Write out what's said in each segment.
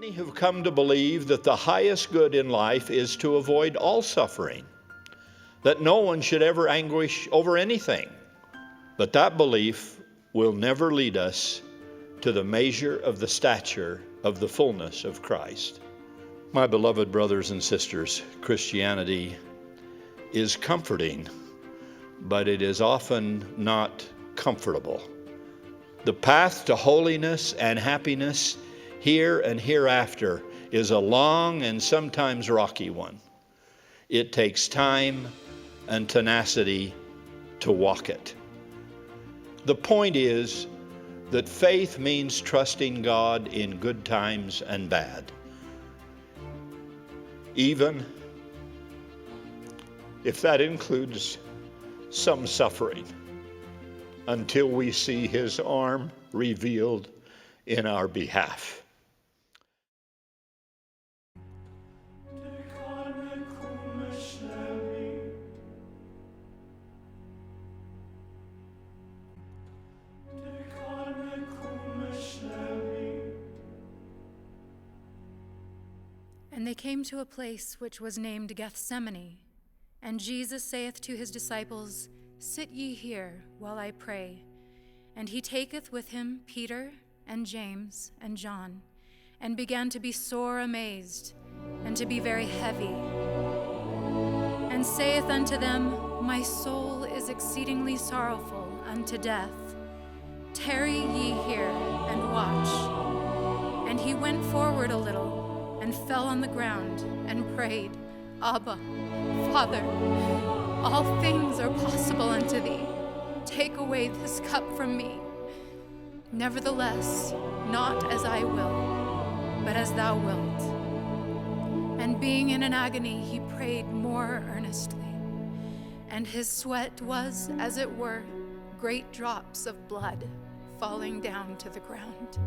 Many have come to believe that the highest good in life is to avoid all suffering, that no one should ever anguish over anything. But that belief will never lead us to the measure of the stature of the fullness of Christ. My beloved brothers and sisters, Christianity is comforting, but it is often not comfortable. The path to holiness and happiness here and hereafter is a long and sometimes rocky one. It takes time and tenacity to walk it. The point is that faith means trusting God in good times and bad, even if that includes some suffering, until we see His arm revealed in our behalf. And they came to a place which was named Gethsemane. And Jesus saith to his disciples, Sit ye here, while I pray. And he taketh with him Peter and James and John, and began to be sore amazed, and to be very heavy, and saith unto them, My soul is exceedingly sorrowful unto death. Tarry ye here, and watch. And he went forward a little, and fell on the ground, and prayed, Abba, Father, all things are possible unto thee. Take away this cup from me. Nevertheless, not as I will, but as thou wilt. And being in an agony, he prayed more earnestly. And his sweat was, as it were, great drops of blood falling down to the ground.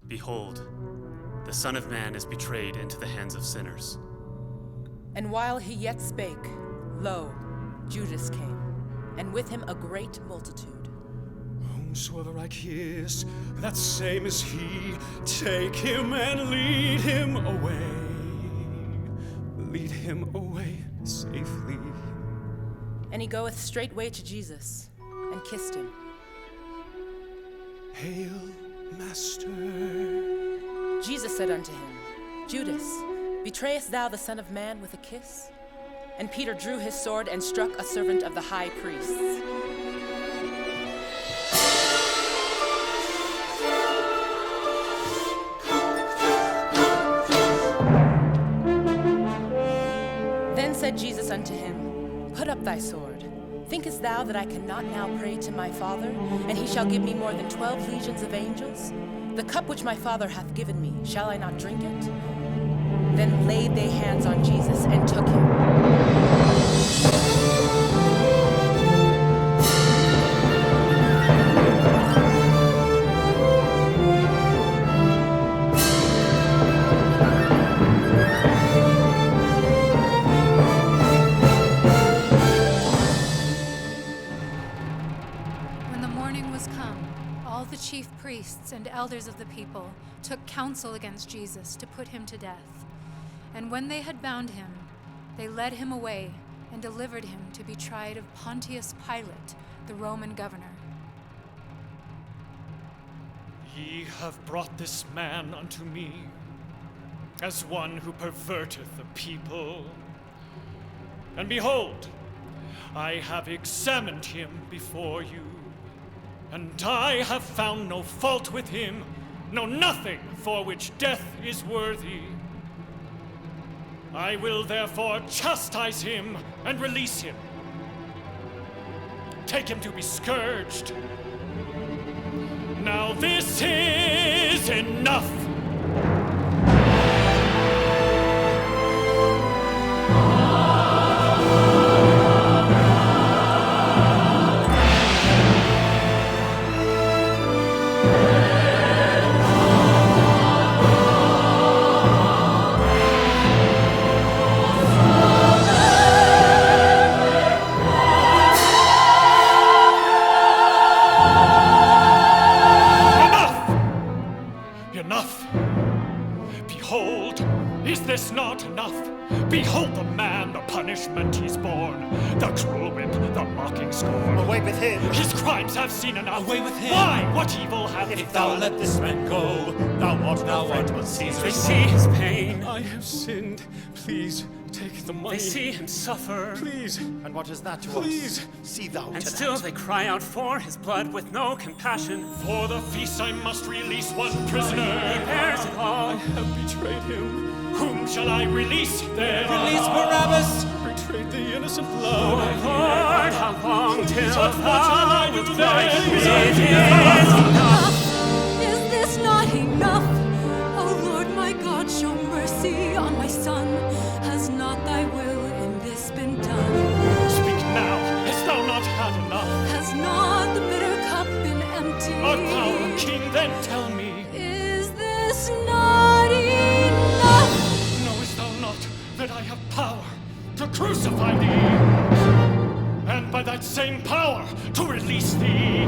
Behold, the Son of Man is betrayed into the hands of sinners. And while he yet spake, lo, Judas came, and with him a great multitude. Whomsoever I kiss, that same is he. Take him and lead him away. Lead him away safely. And he goeth straightway to Jesus, and kissed him. Hail, Master. Jesus said unto him, Judas, betrayest thou the Son of Man with a kiss? And Peter drew his sword and struck a servant of the high priests. Then said Jesus unto him, Put up thy sword, Thinkest thou that I cannot now pray to my Father, and he shall give me more than 12 legions of angels? The cup which my Father hath given me, shall I not drink it? Then laid they hands on Jesus and took him. When the morning was come, all the chief priests and elders of the people took counsel against Jesus to put him to death. And when they had bound him, they led him away and delivered him to be tried of Pontius Pilate, the Roman governor. Ye have brought this man unto me, as one who perverteth the people. And behold, I have examined him before you, and I have found no fault with him, no nothing for which death is worthy. I will therefore chastise him and release him. Take him to be scourged. Now this is enough. Enough! Behold, is this not enough? Behold the man, the punishment he's borne, the cruel whip, the mocking scorn. Away with him! His crimes have seen enough. Away with him! Why? What evil hath he If thou done? let this man go, thou art no friend but Caesar. They see his pain. I have sinned. Please take the money. They see him suffer. Please. And what is that to Please. us? See thou And to still that. they cry out for his blood with no compassion. For the feast I must release one prisoner. He bears it I all. have betrayed him. Whom shall I release? There. Release Barabbas! Betrayed the innocent blood. Lord, how long till But what shall I thou do wilt then? rise? It is Enough! Is this not enough? O Lord my God, show mercy on my son. Has not thy will in this been done? Speak now. Hast thou not had enough? Has not the bitter cup been empty? Art thou a king? Then tell me. Is this not enough? Knowest thou not that I have power to crucify thee? And by that same power to release thee?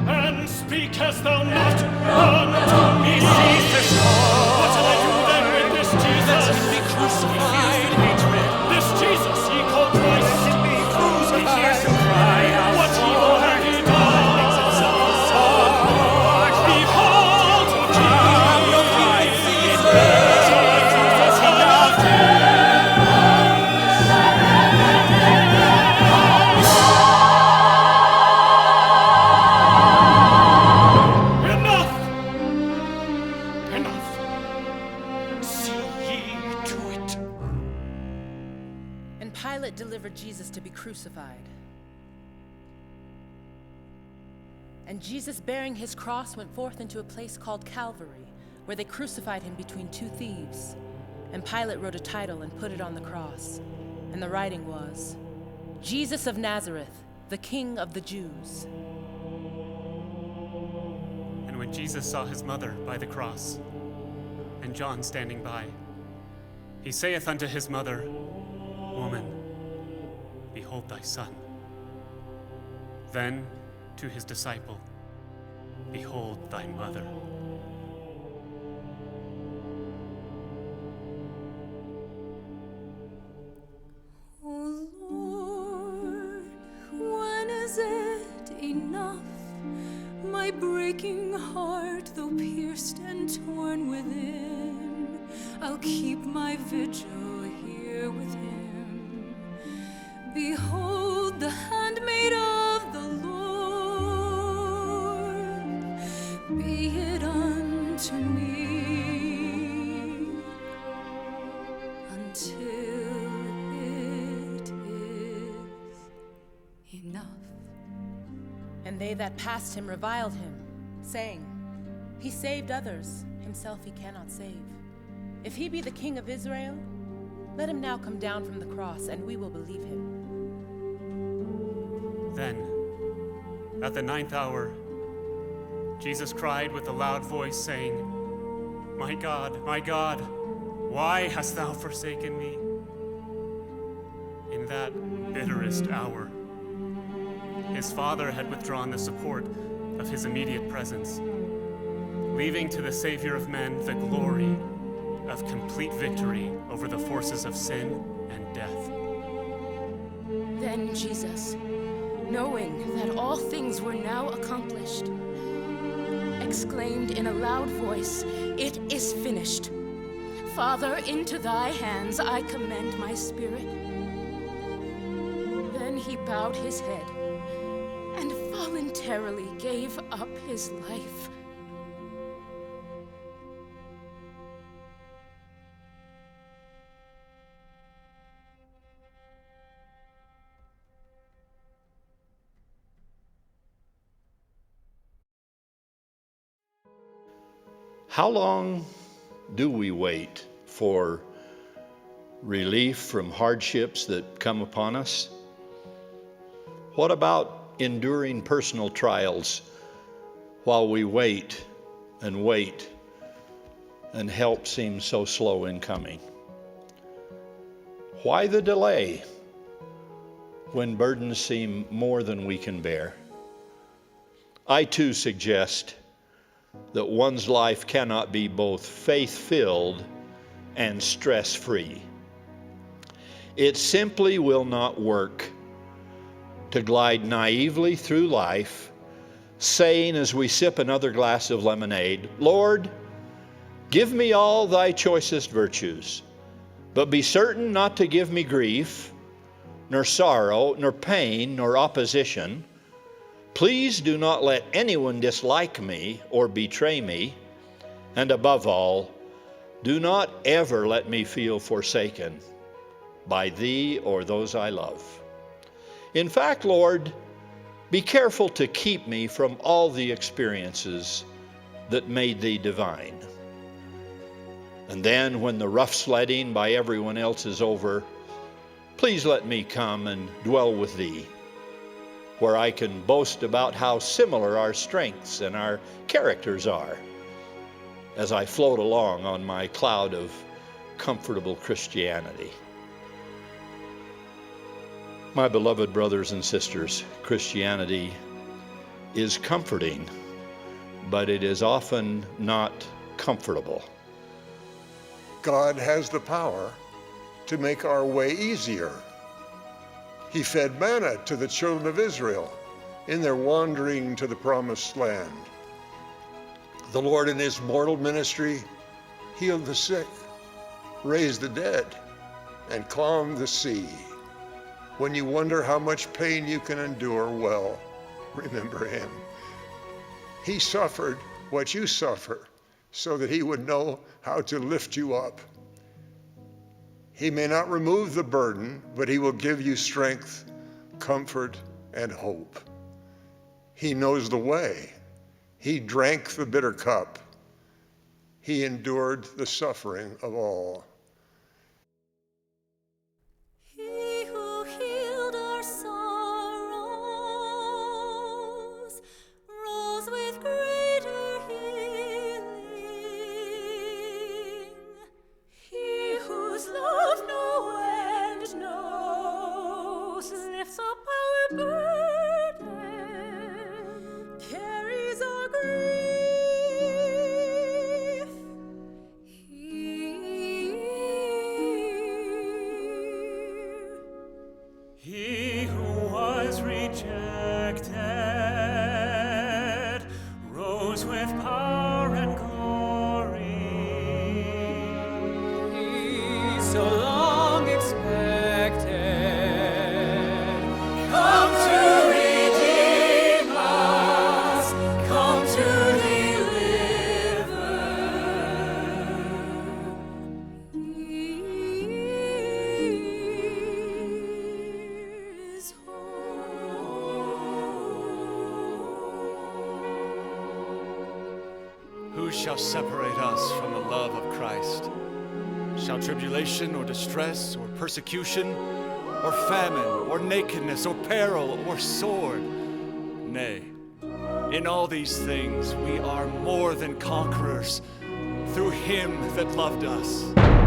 And speakest thou not unto me? What shall I do then with this Jesus? Let him be crucified! This Jesus ye call Christ. Let him be crucified! What evil hath he done? Behold, enough! Enough! See ye to it. And Pilate delivered Jesus to be crucified. And Jesus, bearing his cross, went forth into a place called Calvary, where they crucified him between two thieves. And Pilate wrote a title and put it on the cross. And the writing was, Jesus of Nazareth, the King of the Jews. And when Jesus saw his mother by the cross, and John standing by, he saith unto his mother, Woman, behold thy son. Then to his disciple, Behold thy mother. O Lord, when is it enough? My breaking heart, though pierced and torn within, I'll keep my vigil here with him. Behold the handmaid of the Lord, be it unto me until it is And they that passed him reviled him, saying, He saved others, himself he cannot save. If he be the King of Israel, let him now come down from the cross, and we will believe him. Then, at the 9th hour, Jesus cried with a loud voice, saying, my God, why hast thou forsaken me? In that bitterest hour, his Father had withdrawn the support of his immediate presence, leaving to the Savior of men the glory of complete victory over the forces of sin and death. Then Jesus, knowing that all things were now accomplished, exclaimed in a loud voice, It is finished. Father, into thy hands I commend my spirit. Then he bowed his head and voluntarily gave up his life. How long do we wait for relief from hardships that come upon us? What about enduring personal trials while we wait and help seems so slow in coming? Why the delay when burdens seem more than we can bear? I too suggest that one's life cannot be both faith-filled and stress-free. It simply will not work to glide naively through life, saying as we sip another glass of lemonade, Lord, give me all thy choicest virtues, but be certain not to give me grief, nor sorrow, nor pain, nor opposition. Please do not let anyone dislike me or betray me, and above all, do not ever let me feel forsaken by thee or those I love. In fact, Lord, be careful to keep me from all the experiences that made thee divine. And then when the rough sledding by everyone else is over, please let me come and dwell with thee, where I can boast about how similar our strengths and our characters are as I float along on my cloud of comfortable Christianity. My beloved brothers and sisters, Christianity is comforting, but it is often not comfortable. God has the power to make our way easier. He fed manna to the children of Israel in their wandering to the promised land. The Lord in his mortal ministry healed the sick, raised the dead, and calmed the sea. When you wonder how much pain you can endure, well, remember him. He suffered what you suffer so that he would know how to lift you up. He may not remove the burden, but he will give you strength, comfort, and hope. He knows the way. He drank the bitter cup. He endured the suffering of all. He who healed our sorrows rose with greater healing. He whose love no end knows lifts up our burden, carries our grief. He who was rejected rose with power and glory. He so long expected, come to redeem us, come to deliver. His hope. Who shall separate us from the love of Christ? Shall tribulation or distress or persecution or famine or nakedness or peril or sword? Nay, in all these things we are more than conquerors through him that loved us.